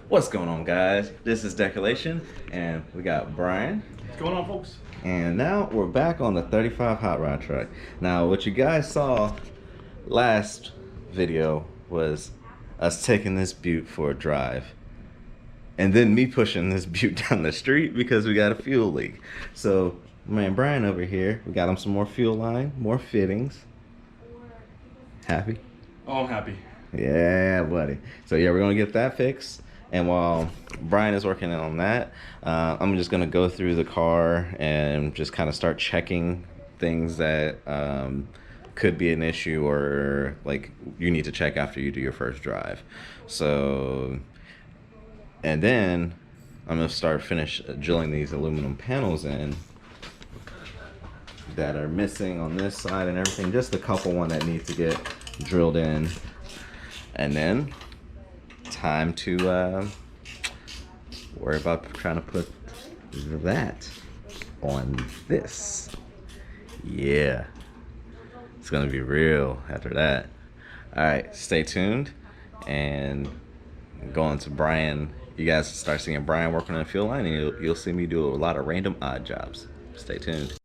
What's going on, guys? This is Decelation, and we got Brian. What's going on, folks? And now we're back on the 35 hot rod truck. Now, what you guys saw last video was us taking this butte for a drive, and then me pushing this butte down the street because we got a fuel leak. So, man, Brian over here, we got him some more fuel line, more fittings. Happy? Oh, I'm happy. Yeah, buddy. So yeah, we're gonna get that fixed. And while Brian is working on that, I'm just gonna go through the car and just kind of start checking things that could be an issue or like you need to check after you do your first drive. So, and then I'm gonna finish drilling these aluminum panels in that are missing on this side and everything. Just a couple one that need to get drilled in. And then time to worry about trying to put that on this. Yeah, it's gonna be real after that. All right, stay tuned and go on to Brian. You guys start seeing Brian working on the fuel line, and you'll see me do a lot of random odd jobs. Stay tuned.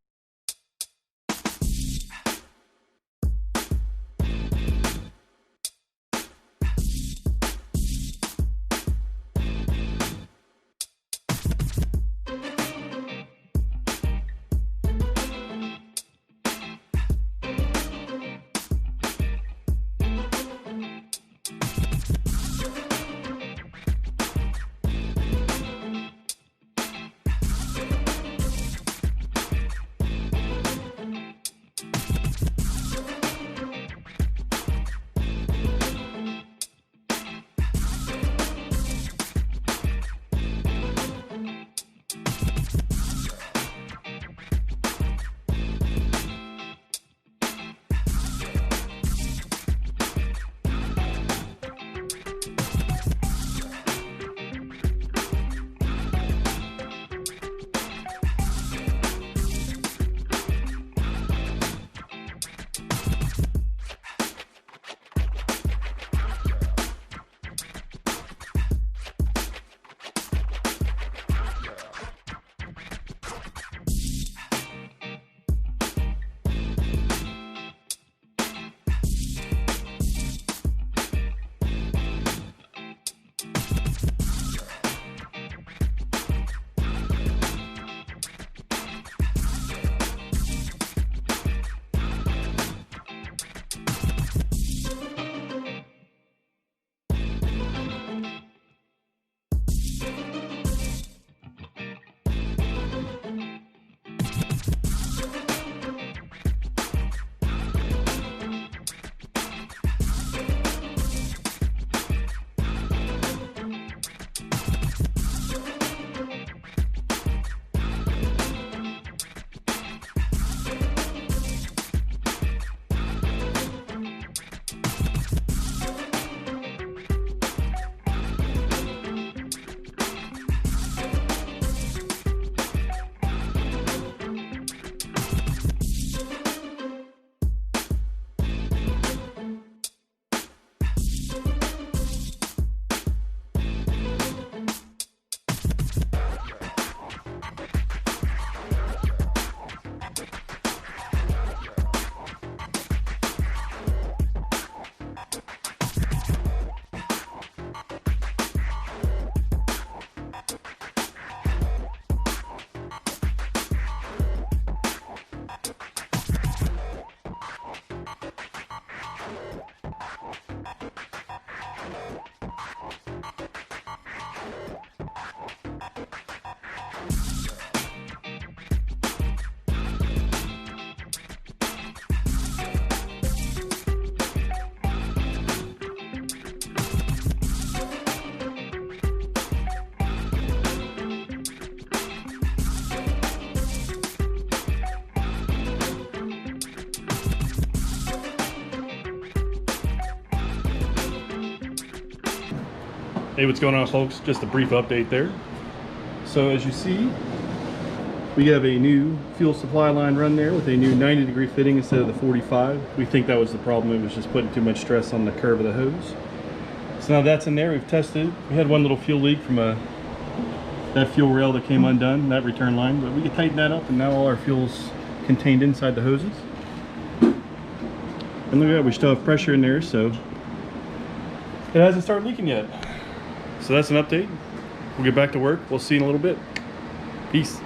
Hey, what's going on, folks? Just a brief update there. So as you see, We have a new fuel supply line run there with a new 90-degree fitting instead of the 45. We think that was the problem. It was just putting too much stress on the curve of the hose. So now that's in there. We've tested. We had one little fuel leak from that fuel rail that came undone, that return line, but we can tighten that up, and now all our fuel's contained inside the hoses. And look at that, we still have pressure in there, so it hasn't started leaking yet. So that's an update. We'll get back to work. We'll see you in a little bit. Peace.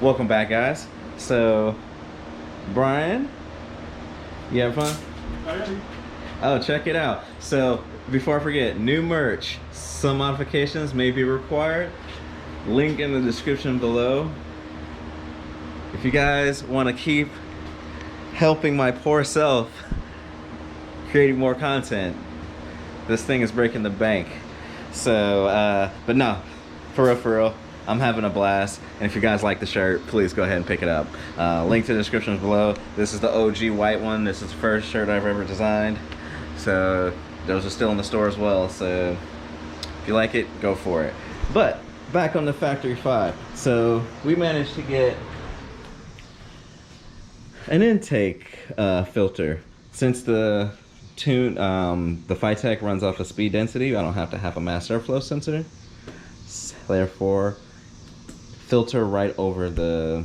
Welcome back, guys. So, Brian, you have fun? Oh, check it out. So, before I forget, new merch. Some modifications may be required. Link in the description below. If you guys want to keep helping my poor self creating more content, this thing is breaking the bank. So, but no, for real, I'm having a blast. And if you guys like the shirt, please go ahead and pick it up. Link to the description below. This is the OG white one. This is the first shirt I've ever designed. So those are still in the store as well. So if you like it, go for it. But back on the Factory 5. So we managed to get an intake filter. Since the Phytech runs off of speed density, I don't have to have a mass airflow sensor. Therefore, filter right over the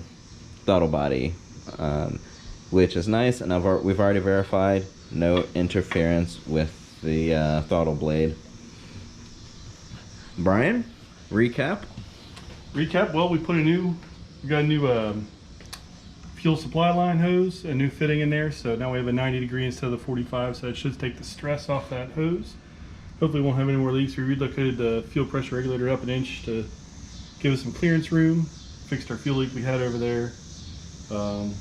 throttle body, which is nice, and we've already verified no interference with the throttle blade. Brian, recap. Well, we got a new fuel supply line hose, a new fitting in there, so now we have a 90-degree instead of the 45, so it should take the stress off that hose. Hopefully we won't have any more leaks. We relocated the fuel pressure regulator up an inch to give us some clearance room. Fixed our fuel leak we had over there.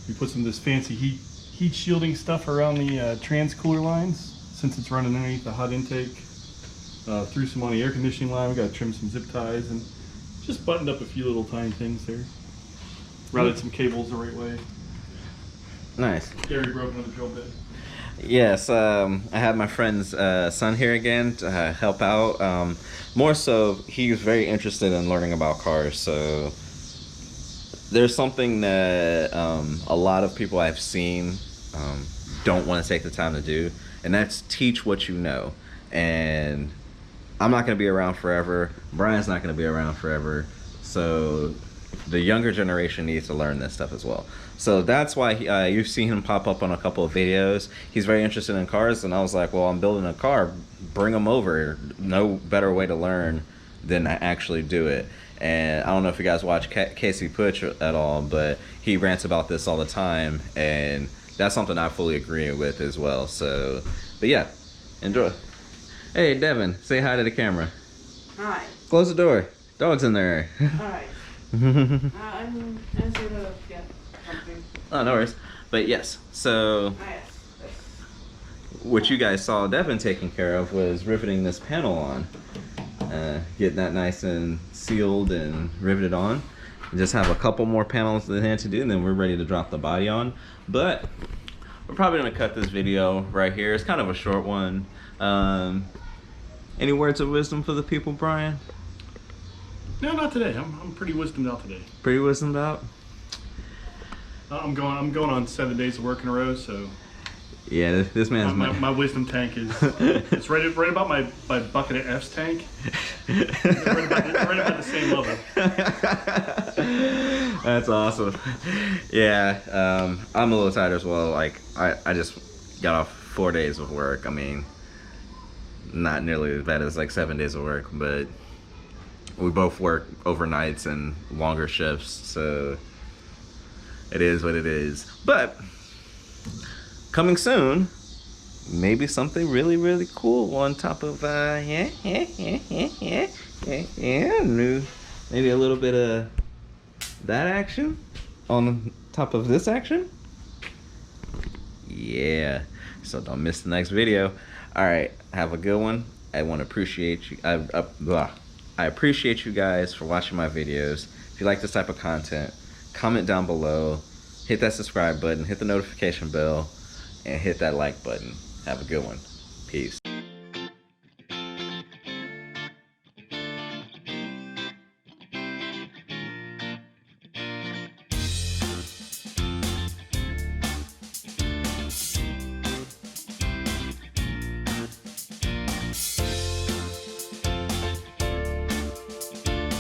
We put some of this fancy heat shielding stuff around the trans cooler lines since it's running underneath the hot intake. Threw some on the air conditioning line. We got to trim some zip ties and just buttoned up a few little tiny things there. Routed some cables the right way. Nice. Gary broke another drill bit. Yes, I have my friend's son here again to help out. More so, he's very interested in learning about cars. So there's something that a lot of people I've seen don't want to take the time to do, and that's teach what you know. And I'm not going to be around forever. Brian's not going to be around forever. So the younger generation needs to learn this stuff as well. So that's why you've seen him pop up on a couple of videos. He's very interested in cars, and I was like, well, I'm building a car. Bring him over. No better way to learn than to actually do it. And I don't know if you guys watch Casey Putsch at all, but he rants about this all the time, and that's something I fully agree with as well. So, but yeah, enjoy. Hey, Devin, say hi to the camera. Hi. Close the door. Dog's in there. Alright. I'm answering the something. Oh, no worries. But yes, so Ah, yes. what you guys saw Devin taking care of was riveting this panel on. Getting that nice and sealed and riveted on. Just have a couple more panels that had to do, and then we're ready to drop the body on. But we're probably gonna cut this video right here. It's kind of a short one. Any words of wisdom for the people, Brian? No, not today. I'm pretty wisdomed out today. Pretty wisdomed out? I'm going on 7 days of work in a row, so Yeah, this man's my wisdom tank is it's right about my bucket of F's tank. right about the same level. That's awesome. Yeah, I'm a little tired as well. Like I just got off 4 days of work. I mean, not nearly as bad as like 7 days of work, but we both work overnights and longer shifts, so it is what it is. But coming soon, maybe something really, really cool on top of new, maybe a little bit of that action on top of this action. Yeah, so don't miss the next video. All right, have a good one. I want to appreciate you. I appreciate you guys for watching my videos. If you like this type of content, comment down below, hit that subscribe button, hit the notification bell, and hit that like button. Have a good one. Peace.